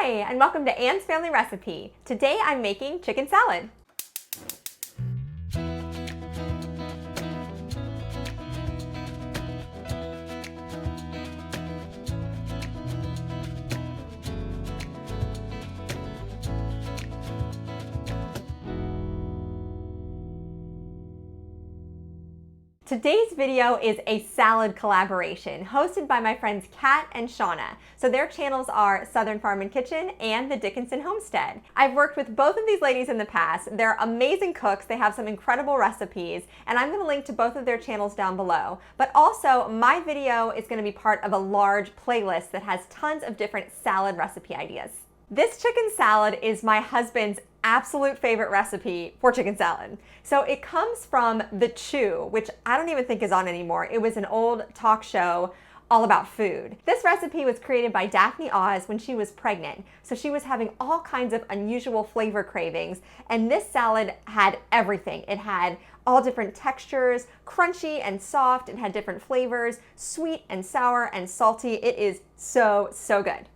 Hi, and welcome to Anne's Family Recipe. Today I'm making chicken salad. Today's video is a salad collaboration hosted by my friends Kat and Shauna. So their channels are Southern Farm and Kitchen and the Dickinson Homestead. I've worked with both of these ladies in the past. They're amazing cooks. They have some incredible recipes, and I'm going to link to both of their channels down below. But also, my video is going to be part of a large playlist that has tons of different salad recipe ideas. This chicken salad is my husband's absolute favorite recipe for chicken salad. So it comes from The Chew, which I don't even think is on anymore. It was an old talk show all about food. This recipe was created by Daphne Oz when she was pregnant. So she was having all kinds of unusual flavor cravings, and this salad had everything. It had all different textures, crunchy and soft. It had different flavors, sweet and sour and salty. It is so, so good.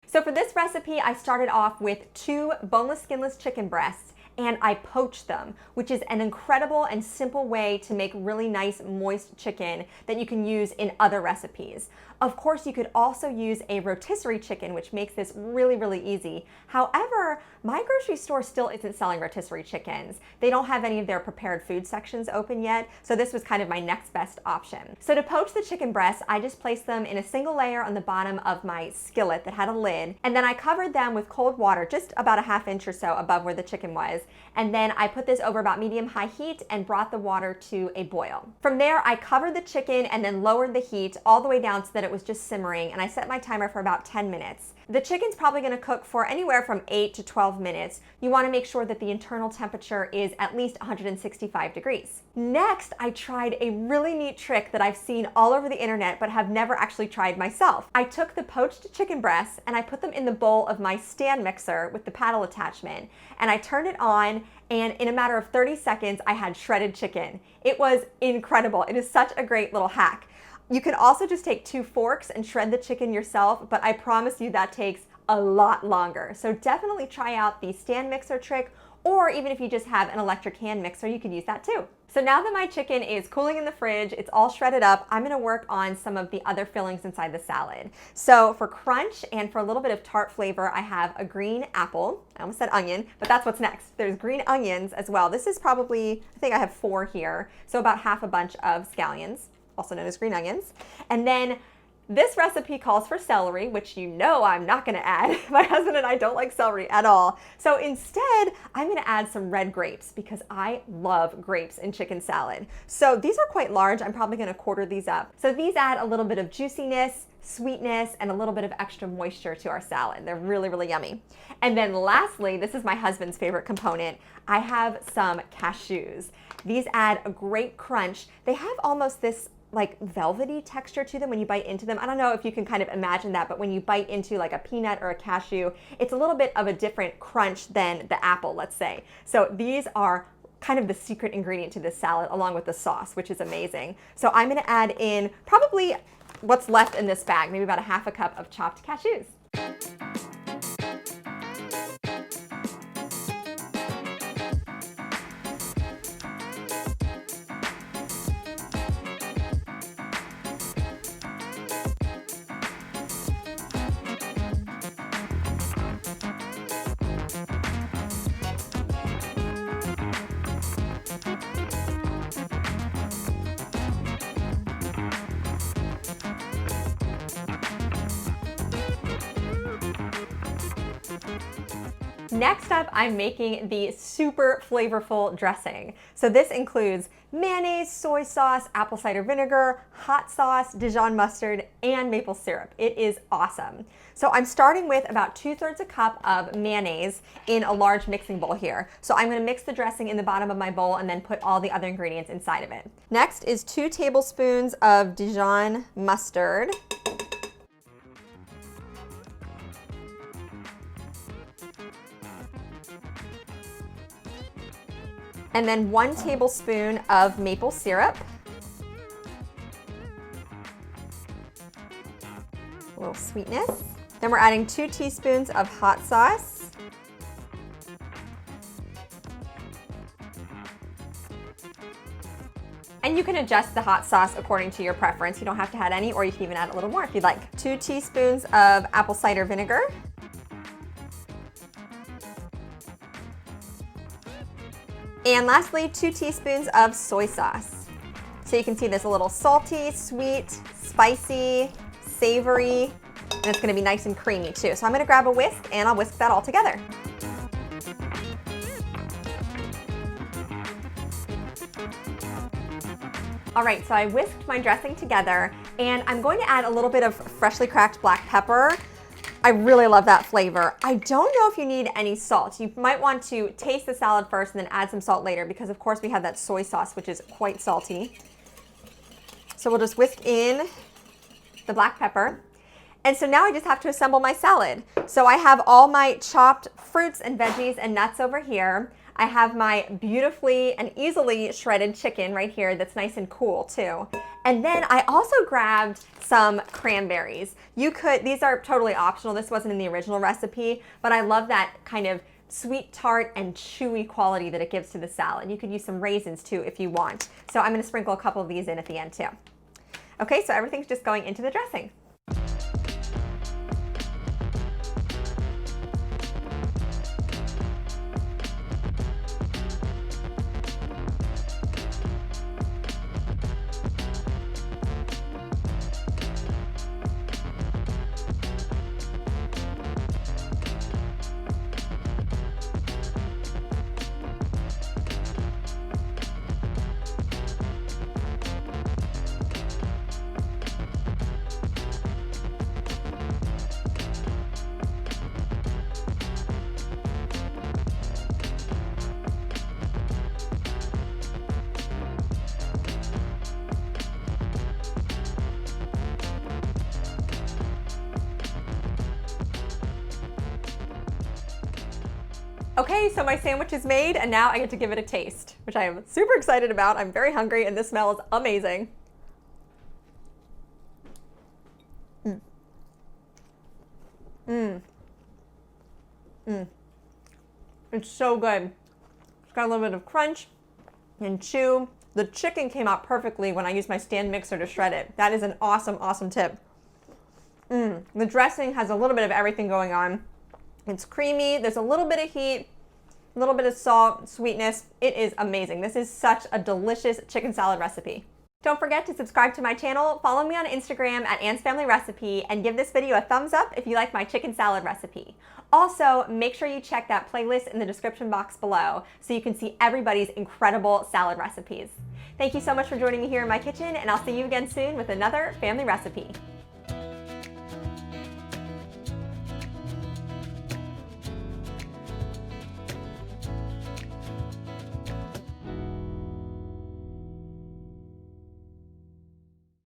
So for this recipe, I started off with 2 boneless, skinless chicken breasts, and I poached them, which is an incredible and simple way to make really nice, moist chicken that you can use in other recipes. Of course, you could also use a rotisserie chicken, which makes this really, really easy. However, my grocery store still isn't selling rotisserie chickens. They don't have any of their prepared food sections open yet, so this was kind of my next best option. So to poach the chicken breasts, I just placed them in a single layer on the bottom of my skillet that had a lid, and then I covered them with cold water, just about a ½ inch or so above where the chicken was, and then I put this over about medium-high heat and brought the water to a boil. From there, I covered the chicken and then lowered the heat all the way down so that it was just simmering, and I set my timer for about 10 minutes. The chicken's probably going to cook for anywhere from 8 to 12 minutes. You want to make sure that the internal temperature is at least 165 degrees. Next, I tried a really neat trick that I've seen all over the internet but have never actually tried myself. I took the poached chicken breasts and I put them in the bowl of my stand mixer with the paddle attachment, and I turned it on, and in a matter of 30 seconds, I had shredded chicken. It was incredible. It is such a great little hack. You can also just take 2 forks and shred the chicken yourself, but I promise you that takes a lot longer. So definitely try out the stand mixer trick, or even if you just have an electric hand mixer, you could use that too. So now that my chicken is cooling in the fridge, it's all shredded up, I'm gonna work on some of the other fillings inside the salad. So for crunch and for a little bit of tart flavor, I have a green apple. I almost said onion, but that's what's next. There's green onions as well. This is probably, I think I have 4 here, so about half a bunch of scallions, also known as green onions. And then this recipe calls for celery, which you know I'm not gonna add. My husband and I don't like celery at all. So instead, I'm gonna add some red grapes because I love grapes in chicken salad. So these are quite large. I'm probably gonna quarter these up. So these add a little bit of juiciness, sweetness, and a little bit of extra moisture to our salad. They're really, really yummy. And then lastly, this is my husband's favorite component. I have some cashews. These add a great crunch. They have almost this like velvety texture to them when you bite into them. I don't know if you can kind of imagine that, but when you bite into like a peanut or a cashew, it's a little bit of a different crunch than the apple, let's say. So these are kind of the secret ingredient to this salad along with the sauce, which is amazing. So I'm gonna add in probably what's left in this bag, maybe about a ½ cup of chopped cashews. Next up, I'm making the super flavorful dressing. So this includes mayonnaise, soy sauce, apple cider vinegar, hot sauce, Dijon mustard, and maple syrup. It is awesome. So I'm starting with about 2/3 a cup of mayonnaise in a large mixing bowl here. So I'm gonna mix the dressing in the bottom of my bowl and then put all the other ingredients inside of it. Next is 2 tablespoons of Dijon mustard. And then 1 tablespoon of maple syrup. A little sweetness. Then we're adding 2 teaspoons of hot sauce. And you can adjust the hot sauce according to your preference. You don't have to add any, or you can even add a little more if you'd like. 2 teaspoons of apple cider vinegar. And lastly, 2 teaspoons of soy sauce. So you can see this a little salty, sweet, spicy, savory, and it's gonna be nice and creamy too. So I'm gonna grab a whisk and I'll whisk that all together. All right, so I whisked my dressing together and I'm going to add a little bit of freshly cracked black pepper. I really love that flavor. I don't know if you need any salt. You might want to taste the salad first and then add some salt later because of course we have that soy sauce, which is quite salty. So we'll just whisk in the black pepper. And so now I just have to assemble my salad. So I have all my chopped fruits and veggies and nuts over here. I have my beautifully and easily shredded chicken right here that's nice and cool too. And then I also grabbed some cranberries. These are totally optional. This wasn't in the original recipe, but I love that kind of sweet tart and chewy quality that it gives to the salad. You could use some raisins too if you want. So I'm gonna sprinkle a couple of these in at the end too. Okay, so everything's just going into the dressing. Okay, so my sandwich is made and now I get to give it a taste, which I am super excited about. I'm very hungry and this smells amazing. It's so good. It's got a little bit of crunch and chew. The chicken came out perfectly when I used my stand mixer to shred it. That is an awesome, awesome tip. The dressing has a little bit of everything going on. It's creamy, there's a little bit of heat, a little bit of salt, sweetness. It is amazing. This is such a delicious chicken salad recipe. Don't forget to subscribe to my channel, follow me on Instagram at Anne's Family Recipe, and give this video a thumbs up if you like my chicken salad recipe. Also, make sure you check that playlist in the description box below so you can see everybody's incredible salad recipes. Thank you so much for joining me here in my kitchen, and I'll see you again soon with another family recipe.